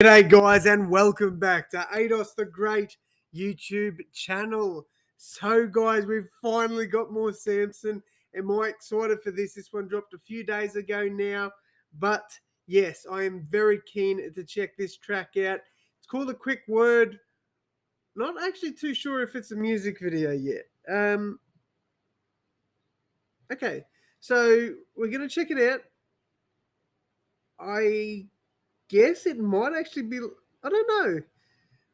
G'day guys and welcome back to ADOS the Great YouTube channel. So guys, we've finally got more Samson. Am I excited for this? This one dropped a few days ago now. But yes, I am very keen to check this track out. It's called A Quick Word. Not actually too sure if it's a music video yet. Okay, so we're going to check it out. I guess it might actually be, I don't know.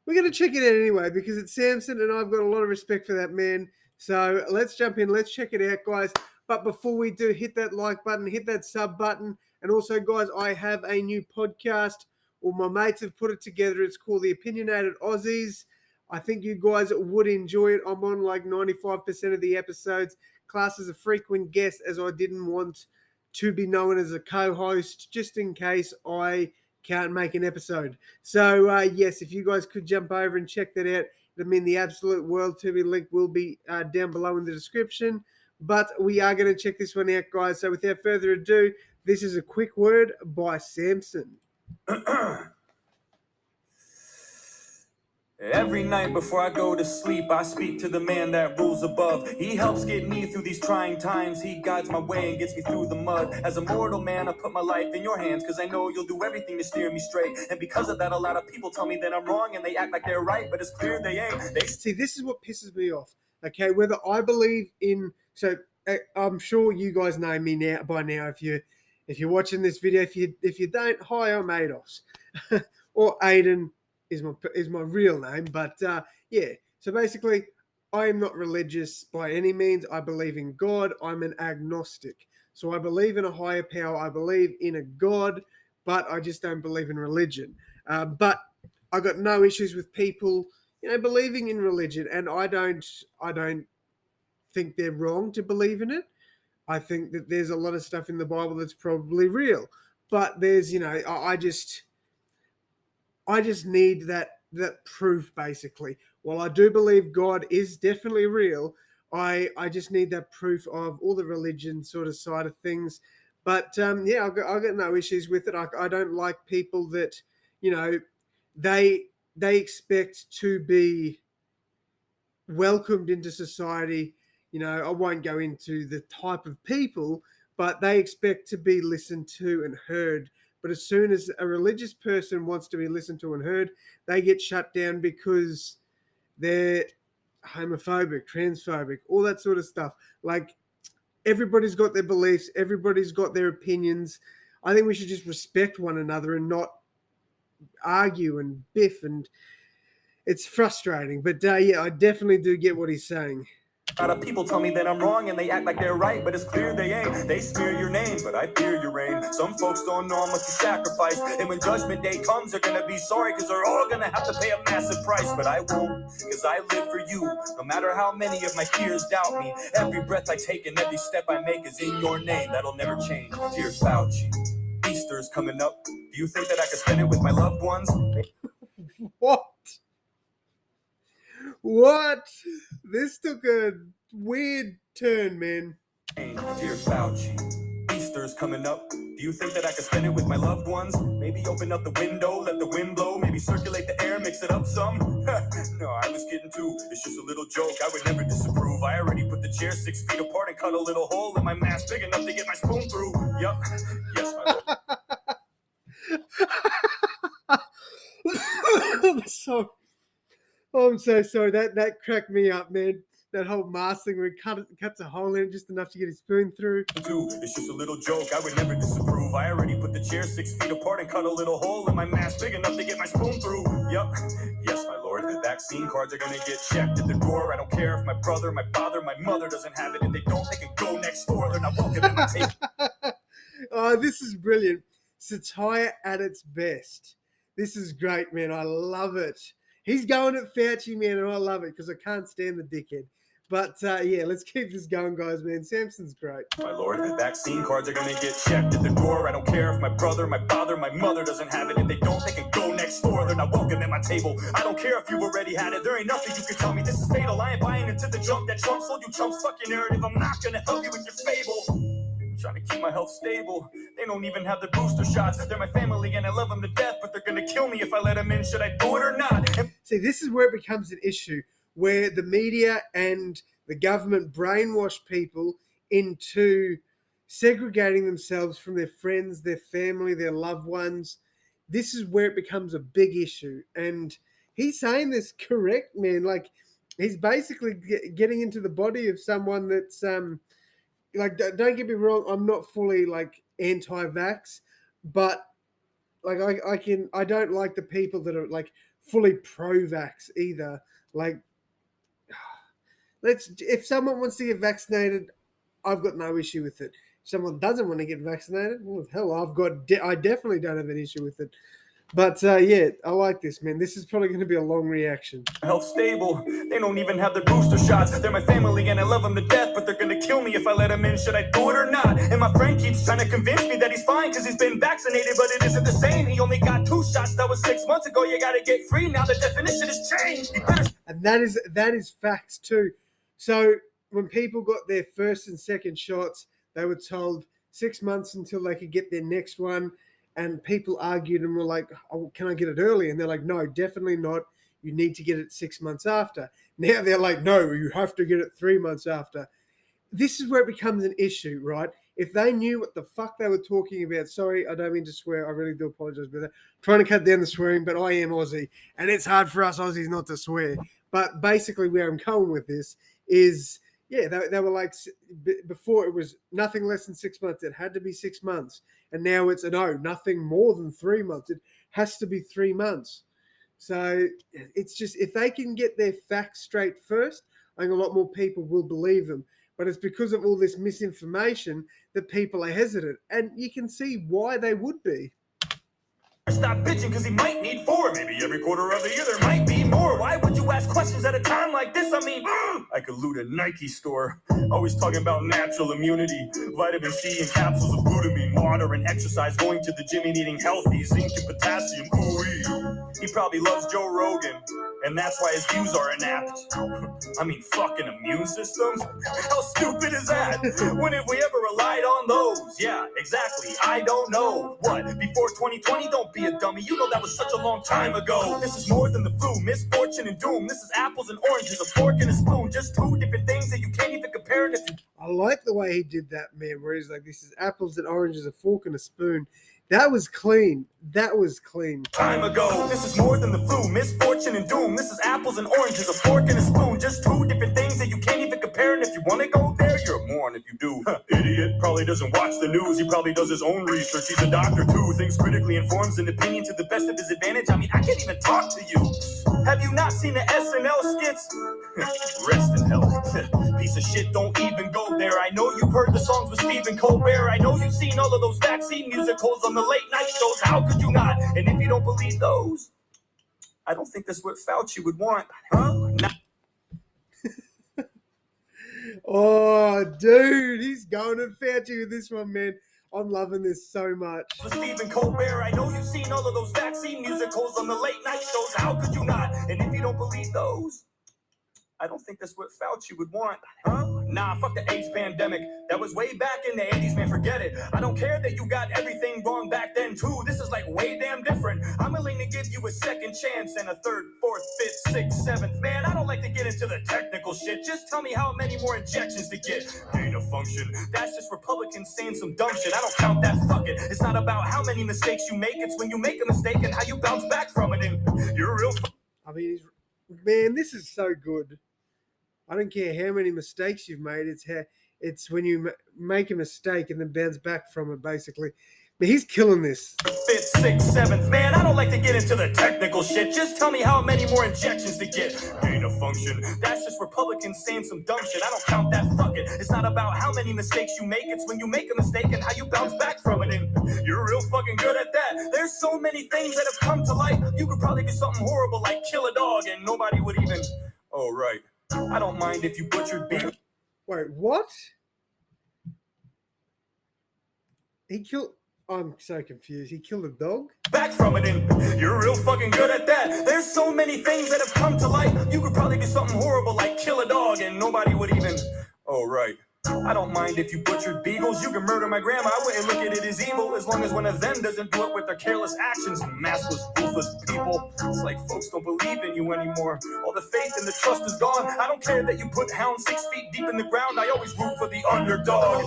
We're going to check it out anyway because it's Samson and I've got a lot of respect for that man. So let's jump in. Let's check it out, guys. But before we do, hit that like button, hit that sub button. And also, guys, I have a new podcast. Well, my mates have put it together. It's called The Opinionated Aussies. I think you guys would enjoy it. I'm on like 95% of the episodes. Class as a frequent guest as I didn't want to be known as a co-host just in case I can't make an episode. So yes, if you guys could jump over and check that out, it'd mean the absolute world to me. Link will be down below in the description. But we are going to check this one out, guys. So without further ado, this is A Quick Word by Samson. Every night before I go to sleep, I speak to the man that rules above. He helps get me through these trying times. He guides my way and gets me through the mud. As a mortal man, I put my life in your hands, cause I know you'll do everything to steer me straight. And because of that, a lot of people tell me that I'm wrong and they act like they're right, but it's clear they ain't. See, this is what pisses me off. Okay, whether I believe in, so I'm sure you guys know me now by now. If you're watching this video, if you don't, hi, I'm Ados or Aiden is my real name. But yeah, so basically, I am not religious by any means. I believe in God. I'm an agnostic, so I believe in a higher power. I believe in a God, but I just don't believe in religion. But I got no issues with people, believing in religion, and I don't think they're wrong to believe in it. I think that there's a lot of stuff in the Bible that's probably real, but there's, I just need that proof basically. While I do believe God is definitely real, I just need that proof of all the religion sort of side of things. But yeah, I've got no issues with it. I don't like people that, they expect to be welcomed into society. I won't go into the type of people, but they expect to be listened to and heard. But as soon as a religious person wants to be listened to and heard, they get shut down because they're homophobic, transphobic, all that sort of stuff. Like, everybody's got their beliefs, everybody's got their opinions. I think we should just respect one another and not argue and biff, and it's frustrating. But yeah, I definitely do get what he's saying. A lot of people tell me that I'm wrong and they act like they're right, but it's clear they ain't. They smear your name, but I fear your reign. Some folks don't know how much you sacrifice, and when judgment day comes, they're gonna be sorry, cause they're all gonna have to pay a massive price. But I won't, cause I live for you, no matter how many of my peers doubt me. Every breath I take and every step I make is in your name. That'll never change. Dear Fauci, Easter's coming up. Do you think that I could spend it with my loved ones? What? This took a weird turn, man. Dear Fauci, Easter's coming up. Do you think that I could spend it with my loved ones? Maybe open up the window, let the wind blow. Maybe circulate the air, mix it up some. No, I was kidding too. It's just a little joke. I would never disapprove. I already put the chair 6 feet apart and cut a little hole in my mask big enough to get my spoon through. Yup. Yes, my I'm lord. so sorry. That cracked me up, man. That whole mask thing where he cuts a hole in it just enough to get his spoon through. It's just a little joke. I would never disapprove. I already put the chair 6 feet apart and cut a little hole in my mask big enough to get my spoon through. Yup. Yes, my lord. Vaccine cards are gonna get checked at the door. I don't care if my brother, my father, my mother doesn't have it. If they don't, they can go next door. They're not welcome at my table. Oh, this is brilliant. Satire at its best. This is great, man. I love it. He's going at Fauci, man, and I love it because I can't stand the dickhead. But yeah, let's keep this going, guys, man. Samson's great. My lord, vaccine cards are gonna get checked at the door. I don't care if my brother, my father, my mother doesn't have it. If they don't, they can go next door. They're not welcome at my table. I don't care if you've already had it. There ain't nothing you can tell me. This is fatal. I ain't buying into the junk that Trump sold you. Trump's fucking narrative. I'm not gonna help you with your fable. trying to keep my health stable. They don't even have the booster shots. They're my family and I love them to death, but they're gonna kill me if I let them in. Should I do it or not? See, this is where it becomes an issue, where the media and the government brainwash people into segregating themselves from their friends, their family, their loved ones. This is where it becomes a big issue. And he's saying this correct, man. Like, he's basically getting into the body of someone that's like, don't get me wrong, I'm not fully like anti-vax, but like I don't like the people that are like fully pro-vax either. Like, if someone wants to get vaccinated, I've got no issue with it. If someone doesn't want to get vaccinated, well, hell, I definitely don't have an issue with it. But yeah, I like this, man. This is probably going to be a long reaction. Health stable. They don't even have their booster shots. They're my family and I love them to death, but they're gonna kill me if I let them in. Should I do it or not? And my friend keeps trying to convince me that he's fine because he's been vaccinated, but it isn't the same. He only got 2 shots. That was 6 months ago. You gotta get free. Now the definition has changed. And that is facts too. So when people got their first and second shots, they were told 6 months until they could get their next one. And people argued and were like, oh, can I get it early? And they're like, no, definitely not. You need to get it 6 months after. Now they're like, no, you have to get it 3 months after. This is where it becomes an issue, right? If they knew what the fuck they were talking about, sorry, I don't mean to swear. I really do apologize for that. Trying to cut down the swearing, but I am Aussie. And it's hard for us Aussies not to swear. But basically where I'm going with this is, yeah, they were like, before it was nothing less than 6 months. It had to be 6 months. And now it's nothing more than 3 months. It has to be 3 months. So it's just, if they can get their facts straight first, I think a lot more people will believe them. But it's because of all this misinformation that people are hesitant. And you can see why they would be. Stop bitching because he might need 4. Maybe every quarter of the year there might be more. Why would you ask questions at a time like this? I mean, I could loot a Nike store. Always talking about natural immunity, vitamin C and capsules of glutamine, water and exercise, going to the gym and eating healthy, zinc and potassium. Ooh-wee. He probably loves Joe Rogan, and that's why his views are inapt. I mean, fucking immune systems? How stupid is that? When have we ever relied on those? Yeah, exactly. I don't know. What? Before 2020? Don't be a dummy. You know that was such a long time ago. This is more than the flu, misfortune and doom. This is apples and oranges, a fork and a spoon. Just 2 different things that you can't even compare. And if you... I like the way he did that, man, where he's like, this is apples and oranges, a fork and a spoon. That was clean. That was clean. Time ago. This is more than the flu, misfortune and doom. This is apples and oranges, a fork and a spoon. Just 2 different things that you can't even compare. And if you want to go there, you're a moron if you do. Idiot. Probably doesn't watch the news. He probably does his own research. He's a doctor too. Thinks critically, informs an opinion to the best of his advantage. I mean, I can't even talk to you. Have you not seen the SNL skits? Rest in hell. Piece of shit, don't even go there. I know you've heard the songs with Stephen Colbert. I know you've seen all of those vaccine musicals on the late night shows. How could you not? And if you don't believe those, I don't think that's what Fauci would want. Huh? Oh, dude, he's going to Fauci with this one, man. I'm loving this so much. With Stephen Colbert, I know you've seen all of those vaccine musicals on the late night shows. How could you not? And if you don't believe those, I don't think that's what Fauci would want. Huh? Nah, fuck the AIDS pandemic. That was way back in the 80s, man, forget it. I don't care that you got everything wrong back then, too. This is like way damn different. I'm willing to give you a second chance and a third, fourth, fifth, sixth, seventh. Man, I don't like to get into the technical shit. Just tell me how many more injections to get. Gain of function. That's just Republicans saying some dumb shit. I don't count that, fuck it. It's not about how many mistakes you make. It's when you make a mistake and how you bounce back from it. And you're real... I mean, man, this is so good. I don't care how many mistakes you've made. It's when you make a mistake and then bounce back from it, basically. But he's killing this. Fifth, sixth, seventh. Man, I don't like to get into the technical shit. Just tell me how many more injections to get. Gain of function. That's just Republicans saying some dumb shit. I don't count that, fuck it. It's not about how many mistakes you make. It's when you make a mistake and how you bounce back from it. And you're real fucking good at that. There's so many things that have come to light. You could probably do something horrible like kill a dog and nobody would even... Oh, right. I don't mind if you butchered beef. Wait, what? He killed... I'm so confused. He killed a dog? Back from it, and you're real fucking good at that. There's so many things that have come to light. You could probably do something horrible like kill a dog and nobody would even... Oh, right. I don't mind if you butchered beagles. You can murder my grandma, I wouldn't look at it as evil, as long as one of them doesn't do it with their careless actions. Maskless, ruthless people. It's like folks don't believe in you anymore. All the faith and the trust is gone. I don't care that you put hounds 6 feet deep in the ground. I always root for the underdog.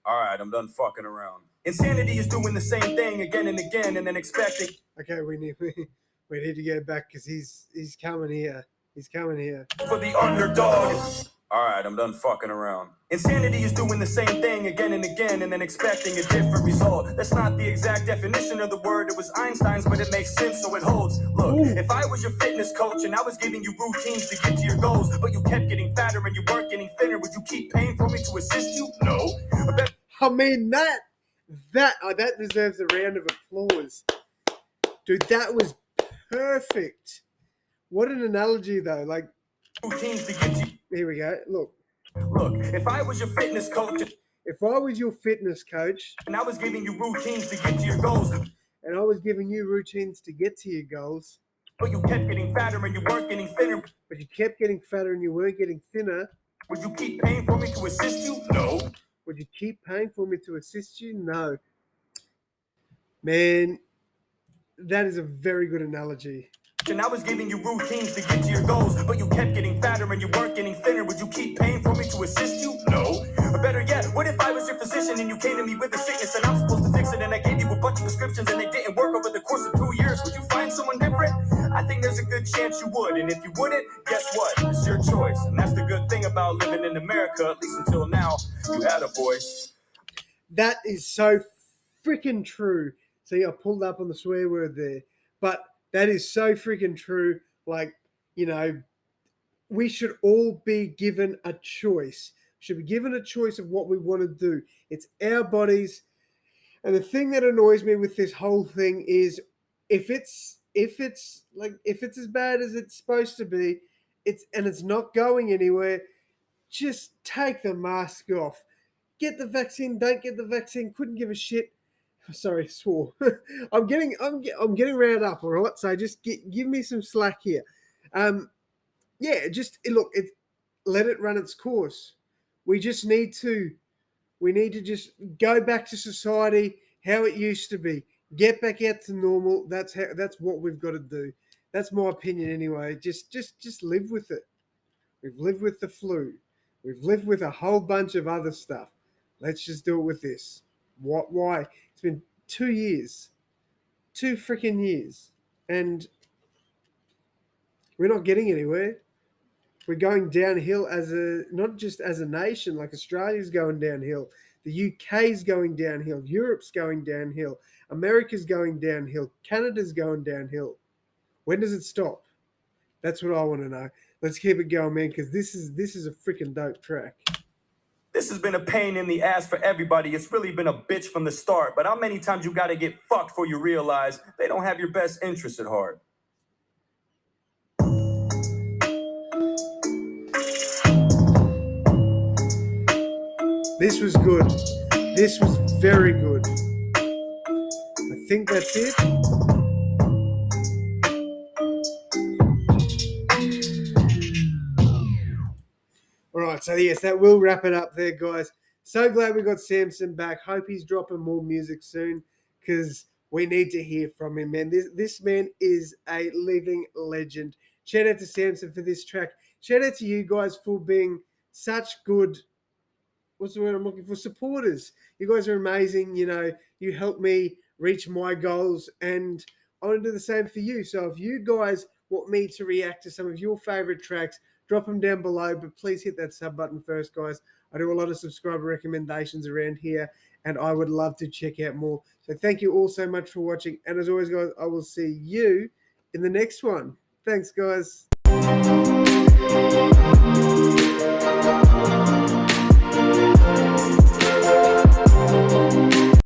Alright, I'm done fucking around. Insanity is doing the same thing again and again and then expecting. Okay, we need to go back because he's coming here. He's coming here. For the underdog. Alright, I'm done fucking around. Insanity is doing the same thing again and again and then expecting a different result. That's not the exact definition of the word. It was Einstein's, but it makes sense, so it holds. Look, if I was your fitness coach and I was giving you routines to get to your goals, but you kept getting fatter and you weren't getting thinner, would you keep paying for me to assist you? No. I mean, that deserves a round of applause. Dude, that was perfect. What an analogy, though. Like, routines to get to. Here we go. Look, if I was your fitness coach. If I was your fitness coach. And I was giving you routines to get to your goals. And I was giving you routines to get to your goals. But you kept getting fatter and you weren't getting thinner. But you kept getting fatter and you weren't getting thinner. Would you keep paying for me to assist you? No. Would you keep paying for me to assist you? No. Man, that is a very good analogy. And I was giving you routines to get to your goals, but you kept getting fatter and you weren't getting thinner. Would you keep paying for me to assist you? No. Or better yet, what if I was your physician and you came to me with a sickness and I'm supposed to fix it, and I gave you a bunch of prescriptions and they didn't work over the course of 2 years? Would you find someone different? I think there's a good chance you would, and if you wouldn't, guess what? It's your choice, and that's the good thing about living in America. At least until now, you had a voice. That is so freaking true. See, I pulled up on the swear word there, but that is so freaking true. Like, you know, we should all be given a choice. Should be given a choice of what we want to do. It's our bodies. And the thing that annoys me with this whole thing is if it's as bad as it's supposed to be, it's not going anywhere, just take the mask off. Get the vaccine, don't get the vaccine, couldn't give a shit. Sorry, swore. I'm getting round up, all right? So just give me some slack here. Yeah, just look, let it run its course. We need to just go back to society how it used to be. Get back out to normal. That's what we've got to do. That's my opinion anyway. Just live with it. We've lived with the flu. We've lived with a whole bunch of other stuff. Let's just do it with this. Why? It's been 2 years. 2 freaking years. And we're not getting anywhere. We're going downhill not just as a nation, like Australia's going downhill. The UK's going downhill. Europe's going downhill. America's going downhill. Canada's going downhill. When does it stop? That's what I want to know. Let's keep it going, man, because this is a freaking dope track. This has been a pain in the ass for everybody. It's really been a bitch from the start. But how many times you gotta get fucked before you realize they don't have your best interests at heart? This was good. This was very good. I think that's it. All right, so yes, that will wrap it up there, guys. So glad we got Samson back. Hope he's dropping more music soon because we need to hear from him, man. This man is a living legend. Shout out to Samson for this track. Shout out to you guys for being such good, what's the word I'm looking for? Supporters. You guys are amazing. You know, you help me reach my goals, and I want to do the same for you. So if you guys want me to react to some of your favorite tracks, drop them down below, but please hit that sub button first, guys. I do a lot of subscriber recommendations around here, and I would love to check out more. So thank you all so much for watching, and as always, guys, I will see you in the next one. Thanks, guys.